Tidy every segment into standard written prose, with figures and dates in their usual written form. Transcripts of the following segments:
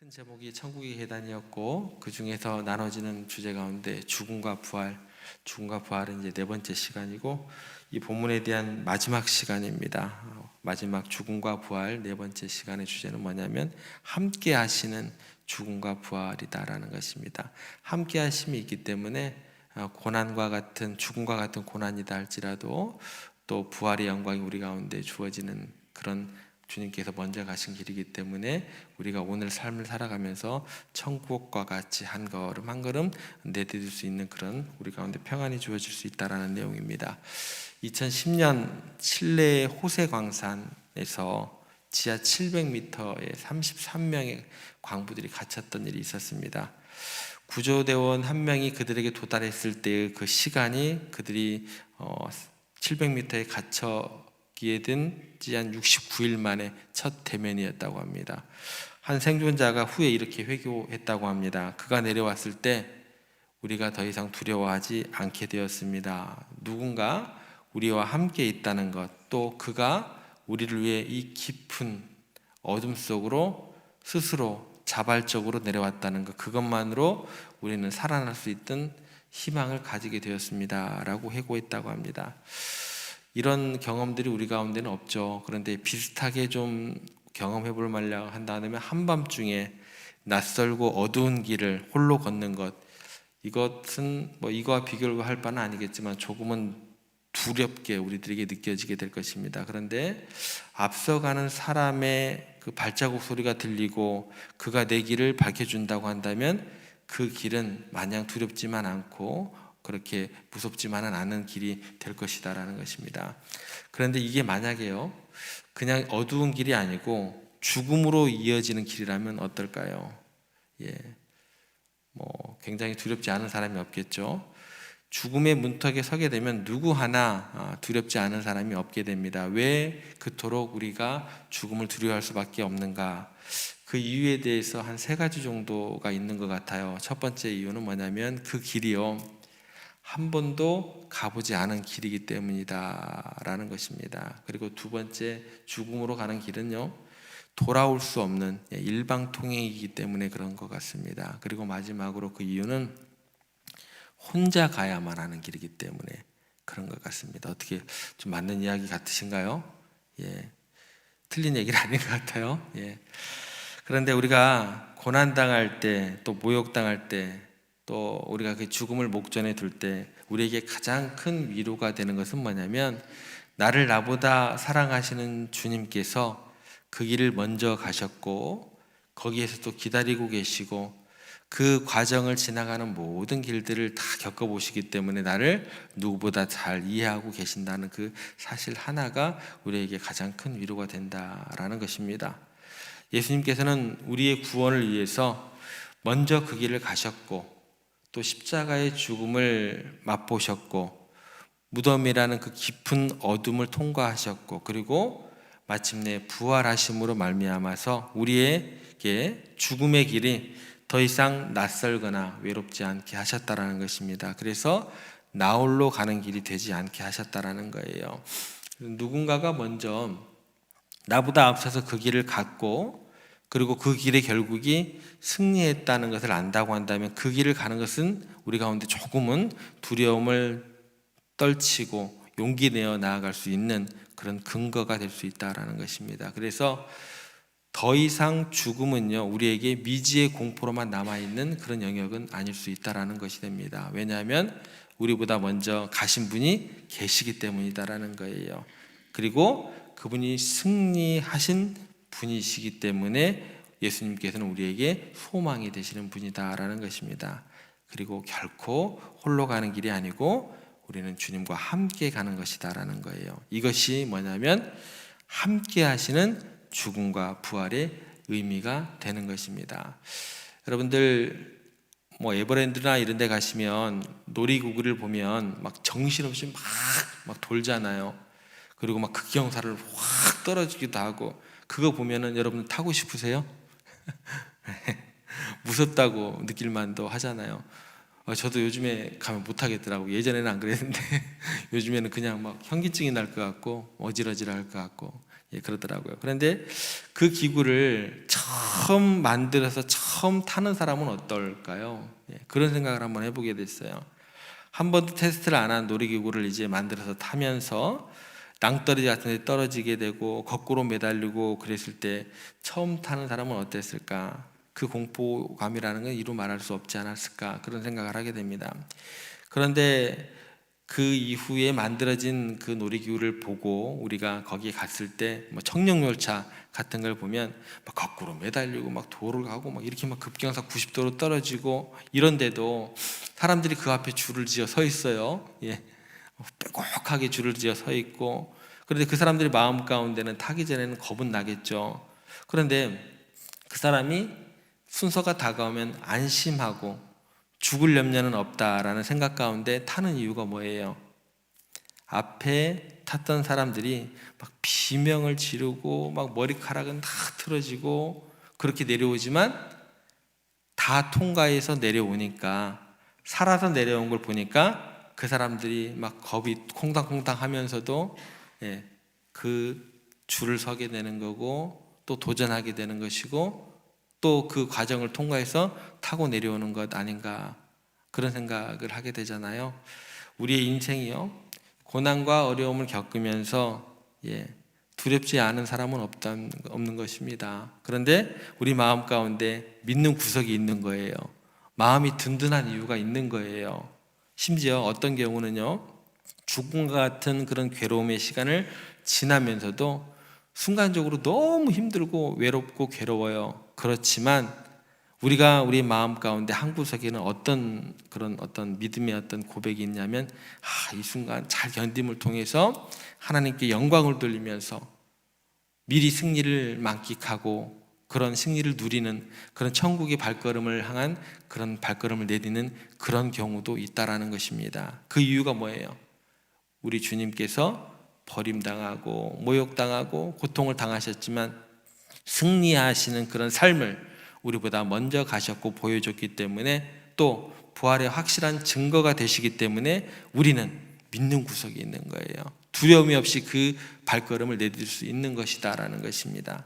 큰 제목이 천국의 계단이었고, 그 중에서 나눠지는 주제 가운데 죽음과 부활은 이제 네 번째 시간이고, 이 본문에 대한 마지막 시간입니다. 마지막 죽음과 부활 네 번째 시간의 주제는 뭐냐면 함께 하시는 죽음과 부활이다라는 것입니다. 함께 하심이 있기 때문에 고난과 같은 죽음과 같은 고난이다 할지라도 또 부활의 영광이 우리 가운데 주어지는 그런 주님께서 먼저 가신 길이기 때문에 우리가 오늘 삶을 살아가면서 천국과 같이 한 걸음 한 걸음 내디딜 수 있는 그런 우리 가운데 평안이 주어질 수 있다라는 내용입니다. 2010년 칠레의 호세 광산에서 지하 700m에 33명의 광부들이 갇혔던 일이 있었습니다. 구조대원 한 명이 그들에게 도달했을 때의 그 시간이 그들이 700m에 갇혀기에 된 지 한 69일 만에 첫 대면이었다고 합니다. 한 생존자가 후에 이렇게 회고했다고 합니다. 그가 내려왔을 때 우리가 더 이상 두려워하지 않게 되었습니다. 누군가 우리와 함께 있다는 것, 또 그가 우리를 위해 이 깊은 어둠 속으로 스스로 자발적으로 내려왔다는 것, 그것만으로 우리는 살아날 수 있던 희망을 가지게 되었습니다 라고 회고했다고 합니다. 이런 경험들이 우리 가운데는 없죠. 그런데 비슷하게 좀 경험해 볼 만려 한다면 한밤중에 낯설고 어두운 길을 홀로 걷는 것, 이것은 뭐 이거와 비교를 할 바는 아니겠지만 조금은 두렵게 우리들에게 느껴지게 될 것입니다. 그런데 앞서가는 사람의 그 발자국 소리가 들리고 그가 내 길을 밝혀준다고 한다면 그 길은 마냥 두렵지만 않고 그렇게 무섭지만은 않은 길이 될 것이다라는 것입니다. 그런데 이게 만약에요, 그냥 어두운 길이 아니고 죽음으로 이어지는 길이라면 어떨까요? 굉장히 두렵지 않은 사람이 없겠죠. 죽음의 문턱에 서게 되면 누구 하나 두렵지 않은 사람이 없게 됩니다. 왜 그토록 우리가 죽음을 두려워할 수밖에 없는가? 그 이유에 대해서 한 세 가지 정도가 있는 것 같아요. 첫 번째 이유는 뭐냐면 그 길이요, 한 번도 가보지 않은 길이기 때문이다 라는 것입니다. 그리고 두 번째, 죽음으로 가는 길은요, 돌아올 수 없는 일방통행이기 때문에 그런 것 같습니다. 그리고 마지막으로 그 이유는 혼자 가야만 하는 길이기 때문에 그런 것 같습니다. 어떻게 좀 맞는 이야기 같으신가요? 틀린 얘기는 아닌 것 같아요. 그런데 우리가 고난당할 때, 또 모욕당할 때, 또 우리가 그 죽음을 목전에 둘 때 우리에게 가장 큰 위로가 되는 것은 뭐냐면 나를 나보다 사랑하시는 주님께서 그 길을 먼저 가셨고 거기에서 또 기다리고 계시고 그 과정을 지나가는 모든 길들을 다 겪어보시기 때문에 나를 누구보다 잘 이해하고 계신다는 그 사실 하나가 우리에게 가장 큰 위로가 된다라는 것입니다. 예수님께서는 우리의 구원을 위해서 먼저 그 길을 가셨고 또 십자가의 죽음을 맛보셨고 무덤이라는 그 깊은 어둠을 통과하셨고 그리고 마침내 부활하심으로 말미암아서 우리에게 죽음의 길이 더 이상 낯설거나 외롭지 않게 하셨다라는 것입니다. 그래서 나홀로 가는 길이 되지 않게 하셨다라는 거예요. 누군가가 먼저 나보다 앞서서 그 길을 갔고 그리고 그 길의 결국이 승리했다는 것을 안다고 한다면 그 길을 가는 것은 우리 가운데 조금은 두려움을 떨치고 용기 내어 나아갈 수 있는 그런 근거가 될 수 있다는 것입니다. 그래서 더 이상 죽음은요, 우리에게 미지의 공포로만 남아있는 그런 영역은 아닐 수 있다는 것이 됩니다. 왜냐하면 우리보다 먼저 가신 분이 계시기 때문이다라는 거예요. 그리고 그분이 승리하신 분이시기 때문에 예수님께서는 우리에게 소망이 되시는 분이다라는 것입니다. 그리고 결코 홀로 가는 길이 아니고 우리는 주님과 함께 가는 것이다라는 거예요. 이것이 뭐냐면 함께 하시는 죽음과 부활의 의미가 되는 것입니다. 여러분들 에버랜드나 이런 데 가시면 놀이기구를 보면 막 정신없이 막 돌잖아요. 그리고 막 극경사를 확 떨어지기도 하고 그거 보면은 여러분 타고 싶으세요? 무섭다고 느낄 만도 하잖아요. 저도 요즘에 가면 못 하겠더라고. 예전에는 안 그랬는데 요즘에는 그냥 막 현기증이 날 것 같고 어지러지할 것 같고 그러더라고요. 그런데 그 기구를 처음 만들어서 처음 타는 사람은 어떨까요? 그런 생각을 한번 해보게 됐어요. 한 번도 테스트를 안 한 놀이기구를 이제 만들어서 타면서 낭떠러지 같은 데 떨어지게 되고 거꾸로 매달리고 그랬을 때 처음 타는 사람은 어땠을까? 그 공포감이라는 건 이루 말할 수 없지 않았을까? 그런 생각을 하게 됩니다. 그런데 그 이후에 만들어진 그 놀이기구를 보고 우리가 거기에 갔을 때 뭐 청룡열차 같은 걸 보면 막 거꾸로 매달리고 막 도를 가고 막 이렇게 막 급경사 90도로 떨어지고 이런데도 사람들이 그 앞에 줄을 지어 서 있어요. 빼곡하게 줄을 지어 서 있고, 그런데 그 사람들이 마음 가운데는 타기 전에는 겁은 나겠죠. 그런데 그 사람이 순서가 다가오면 안심하고 죽을 염려는 없다라는 생각 가운데 타는 이유가 뭐예요? 앞에 탔던 사람들이 막 비명을 지르고 막 머리카락은 다 틀어지고 그렇게 내려오지만 다 통과해서 내려오니까, 살아서 내려온 걸 보니까 그 사람들이 막 겁이 콩당콩당 하면서도 그 줄을 서게 되는 거고 또 도전하게 되는 것이고 또 그 과정을 통과해서 타고 내려오는 것 아닌가, 그런 생각을 하게 되잖아요. 우리의 인생이요, 고난과 어려움을 겪으면서 두렵지 않은 사람은 없는 것입니다. 그런데 우리 마음 가운데 믿는 구석이 있는 거예요. 마음이 든든한 이유가 있는 거예요. 심지어 어떤 경우는요, 죽음과 같은 그런 괴로움의 시간을 지나면서도 순간적으로 너무 힘들고 외롭고 괴로워요. 그렇지만 우리가 우리 마음 가운데 한 구석에는 어떤 믿음의 어떤 고백이 있냐면, 이 순간 잘 견딤을 통해서 하나님께 영광을 돌리면서 미리 승리를 만끽하고 그런 승리를 누리는 그런 천국의 발걸음을 향한 그런 발걸음을 내디는 그런 경우도 있다라는 것입니다. 그 이유가 뭐예요? 우리 주님께서 버림당하고 모욕당하고 고통을 당하셨지만 승리하시는 그런 삶을 우리보다 먼저 가셨고 보여줬기 때문에, 또 부활의 확실한 증거가 되시기 때문에 우리는 믿는 구석이 있는 거예요. 두려움이 없이 그 발걸음을 내딜 수 있는 것이다라는 것입니다.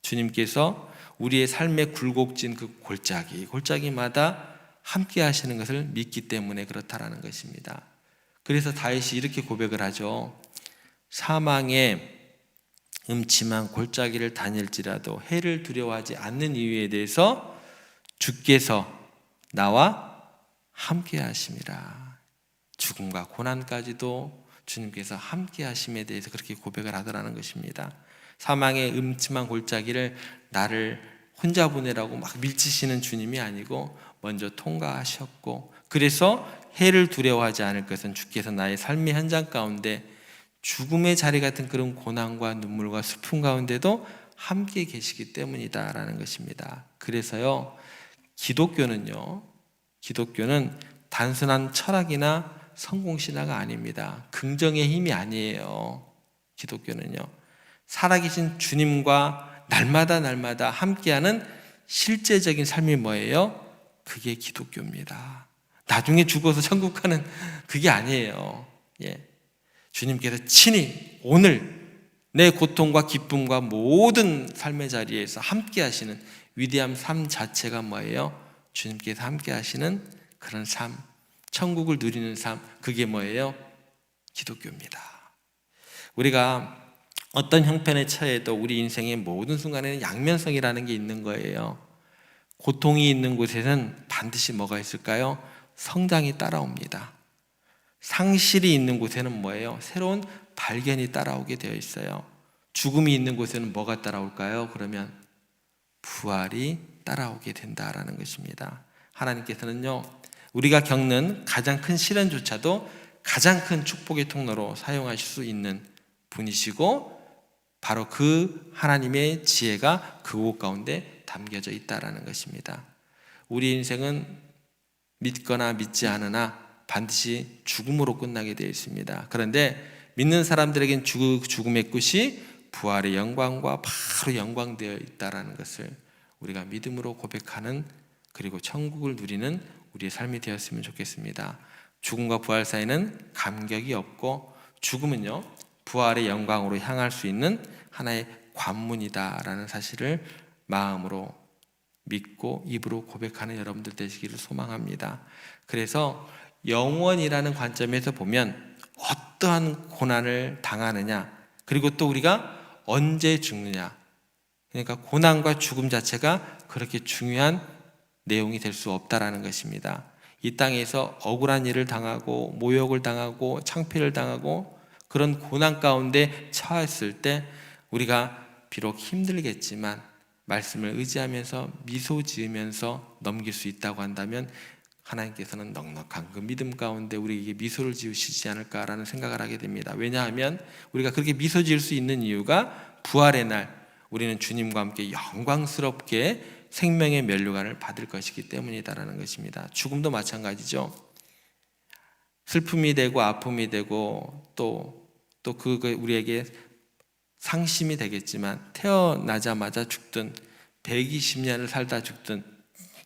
주님께서 우리의 삶의 굴곡진 그 골짜기마다 함께 하시는 것을 믿기 때문에 그렇다라는 것입니다. 그래서 다윗이 이렇게 고백을 하죠. 사망의 음침한 골짜기를 다닐지라도 해를 두려워하지 않는 이유에 대해서 주께서 나와 함께 하심이라. 죽음과 고난까지도 주님께서 함께 하심에 대해서 그렇게 고백을 하더라는 것입니다. 사망의 음침한 골짜기를 나를 혼자 보내라고 막 밀치시는 주님이 아니고 먼저 통과하셨고, 그래서 해를 두려워하지 않을 것은 주께서 나의 삶의 현장 가운데 죽음의 자리 같은 그런 고난과 눈물과 슬픔 가운데도 함께 계시기 때문이다라는 것입니다. 그래서요, 기독교는 단순한 철학이나 성공신화가 아닙니다. 긍정의 힘이 아니에요. 기독교는요, 살아계신 주님과 날마다 함께하는 실제적인 삶이 뭐예요? 그게 기독교입니다. 나중에 죽어서 천국 가는 그게 아니에요. 주님께서 친히 오늘 내 고통과 기쁨과 모든 삶의 자리에서 함께 하시는 위대한 삶 자체가 뭐예요? 주님께서 함께 하시는 그런 삶, 천국을 누리는 삶, 그게 뭐예요? 기독교입니다. 우리가 어떤 형편에 처해도 우리 인생의 모든 순간에는 양면성이라는 게 있는 거예요. 고통이 있는 곳에는 반드시 뭐가 있을까요? 성장이 따라옵니다. 상실이 있는 곳에는 뭐예요? 새로운 발견이 따라오게 되어 있어요. 죽음이 있는 곳에는 뭐가 따라올까요? 그러면 부활이 따라오게 된다라는 것입니다. 하나님께서는요, 우리가 겪는 가장 큰 시련조차도 가장 큰 축복의 통로로 사용하실 수 있는 분이시고, 바로 그 하나님의 지혜가 그곳 가운데 담겨져 있다라는 것입니다. 우리 인생은 믿거나 믿지 않으나 반드시 죽음으로 끝나게 되어 있습니다. 그런데 믿는 사람들에겐 죽음의 끝이 부활의 영광과 바로 연관되어 있다라는 것을 우리가 믿음으로 고백하는, 그리고 천국을 누리는 우리의 삶이 되었으면 좋겠습니다. 죽음과 부활 사이는 간격이 없고, 죽음은요, 부활의 영광으로 향할 수 있는 하나의 관문이다라는 사실을 마음으로 믿고 입으로 고백하는 여러분들 되시기를 소망합니다. 그래서 영원이라는 관점에서 보면 어떠한 고난을 당하느냐, 그리고 또 우리가 언제 죽느냐, 그러니까 고난과 죽음 자체가 그렇게 중요한 내용이 될 수 없다라는 것입니다. 이 땅에서 억울한 일을 당하고 모욕을 당하고 창피를 당하고 그런 고난 가운데 처했을 때 우리가 비록 힘들겠지만 말씀을 의지하면서 미소 지으면서 넘길 수 있다고 한다면 하나님께서는 넉넉한 그 믿음 가운데 우리에게 미소를 지으시지 않을까라는 생각을 하게 됩니다. 왜냐하면 우리가 그렇게 미소 지을 수 있는 이유가 부활의 날 우리는 주님과 함께 영광스럽게 생명의 면류관을 받을 것이기 때문이다라는 것입니다. 죽음도 마찬가지죠. 슬픔이 되고 아픔이 되고 또 우리에게 상심이 되겠지만 태어나자마자 죽든 120년을 살다 죽든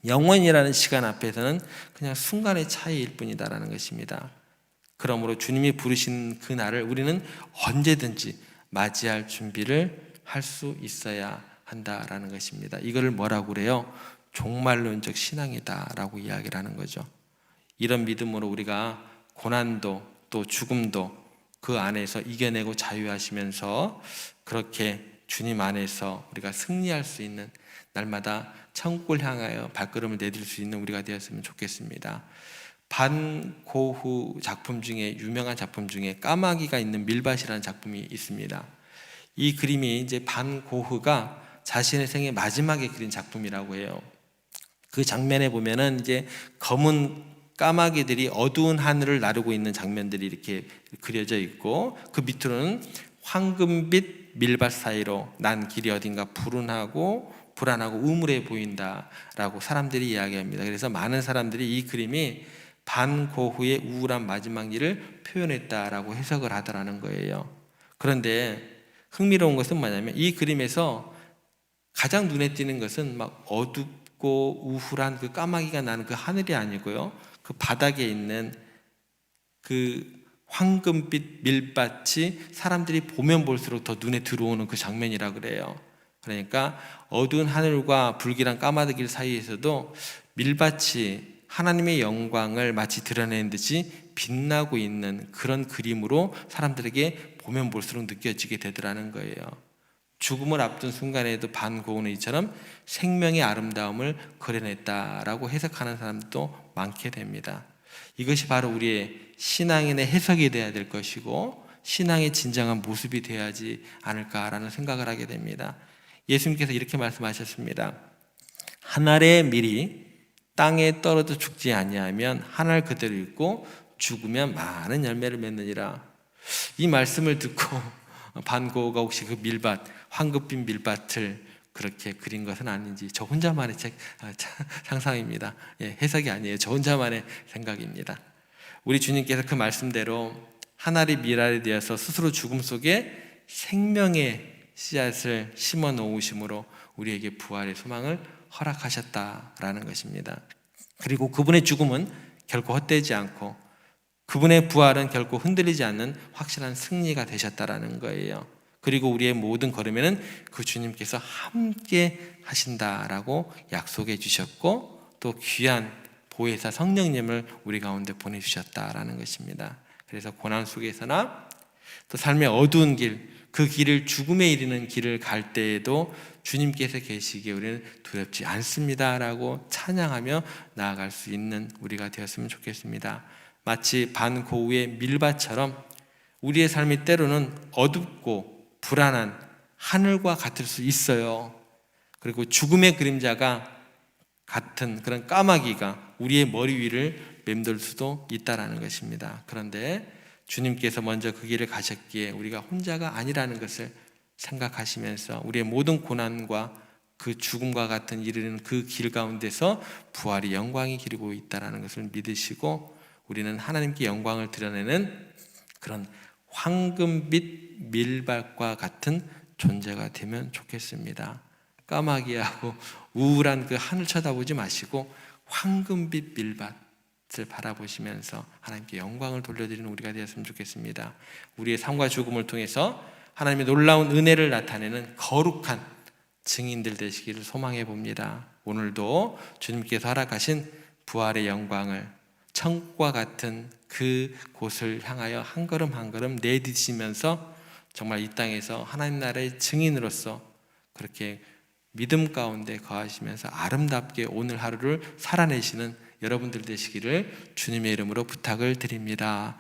영원이라는 시간 앞에서는 그냥 순간의 차이일 뿐이다라는 것입니다. 그러므로 주님이 부르신 그 날을 우리는 언제든지 맞이할 준비를 할 수 있어야 한다라는 것입니다. 이거를 뭐라고 그래요? 종말론적 신앙이다라고 이야기를 하는 거죠. 이런 믿음으로 우리가 고난도 또 죽음도 그 안에서 이겨내고 자유하시면서 그렇게 주님 안에서 우리가 승리할 수 있는 날마다 천국을 향하여 발걸음을 내딜 수 있는 우리가 되었으면 좋겠습니다. 반고흐 작품 중에 유명한 작품 중에 까마귀가 있는 밀밭이라는 작품이 있습니다. 이 그림이 이제 반고흐가 자신의 생애 마지막에 그린 작품이라고 해요. 그 장면에 보면은 이제 검은 까마귀들이 어두운 하늘을 나르고 있는 장면들이 이렇게 그려져 있고 그 밑으로는 황금빛 밀밭 사이로 난 길이 어딘가 불운하고 불안하고 우물해 보인다라고 사람들이 이야기합니다. 그래서 많은 사람들이 이 그림이 반고흐의 우울한 마지막 일을 표현했다라고 해석을 하더라는 거예요. 그런데 흥미로운 것은 뭐냐면 이 그림에서 가장 눈에 띄는 것은 막 어둡고 우울한 그 까마귀가 나는 그 하늘이 아니고요. 그 바닥에 있는 그 황금빛 밀밭이 사람들이 보면 볼수록 더 눈에 들어오는 그 장면이라 그래요. 그러니까 어두운 하늘과 불길한 까마귀 사이에서도 밀밭이 하나님의 영광을 마치 드러내는 듯이 빛나고 있는 그런 그림으로 사람들에게 보면 볼수록 느껴지게 되더라는 거예요. 죽음을 앞둔 순간에도 반고흐는 이처럼 생명의 아름다움을 그려냈다라고 해석하는 사람도 많게 됩니다. 이것이 바로 우리의 신앙인의 해석이 되어야 될 것이고 신앙의 진정한 모습이 되어야지 않을까라는 생각을 하게 됩니다. 예수님께서 이렇게 말씀하셨습니다. 한 알의 밀이 땅에 떨어져 죽지 아니하면 한 알 그대로 있고 죽으면 많은 열매를 맺느니라. 이 말씀을 듣고 반고흐가 혹시 그 밀밭, 황금빛 밀밭을 그렇게 그린 것은 아닌지 저 혼자만의 상상입니다. 해석이 아니에요. 저 혼자만의 생각입니다. 우리 주님께서 그 말씀대로 하나의 밀알이 되어서 스스로 죽음 속에 생명의 씨앗을 심어 놓으심으로 우리에게 부활의 소망을 허락하셨다라는 것입니다. 그리고 그분의 죽음은 결코 헛되지 않고 그분의 부활은 결코 흔들리지 않는 확실한 승리가 되셨다라는 거예요. 그리고 우리의 모든 걸음에는 그 주님께서 함께 하신다라고 약속해 주셨고 또 귀한 보혜사 성령님을 우리 가운데 보내주셨다라는 것입니다. 그래서 고난 속에서나 또 삶의 어두운 길, 그 길을 죽음에 이르는 길을 갈 때에도 주님께서 계시기에 우리는 두렵지 않습니다라고 찬양하며 나아갈 수 있는 우리가 되었으면 좋겠습니다. 마치 반고흐의 밀밭처럼 우리의 삶이 때로는 어둡고 불안한 하늘과 같을 수 있어요. 그리고 죽음의 그림자가 같은 그런 까마귀가 우리의 머리 위를 맴돌 수도 있다라는 것입니다. 그런데 주님께서 먼저 그 길을 가셨기에 우리가 혼자가 아니라는 것을 생각하시면서 우리의 모든 고난과 그 죽음과 같은 이르는 그 길 가운데서 부활이 영광이 기르고 있다는 것을 믿으시고 우리는 하나님께 영광을 드러내는 그런 황금빛 밀밭과 같은 존재가 되면 좋겠습니다. 까마귀하고 우울한 그 하늘 쳐다보지 마시고 황금빛 밀밭을 바라보시면서 하나님께 영광을 돌려드리는 우리가 되었으면 좋겠습니다. 우리의 삶과 죽음을 통해서 하나님의 놀라운 은혜를 나타내는 거룩한 증인들 되시기를 소망해 봅니다. 오늘도 주님께서 허락하신 부활의 영광을 천국과 같은 그 곳을 향하여 한 걸음 한 걸음 내디디시면서 정말 이 땅에서 하나님 나라의 증인으로서 그렇게 믿음 가운데 거하시면서 아름답게 오늘 하루를 살아내시는 여러분들 되시기를 주님의 이름으로 부탁을 드립니다.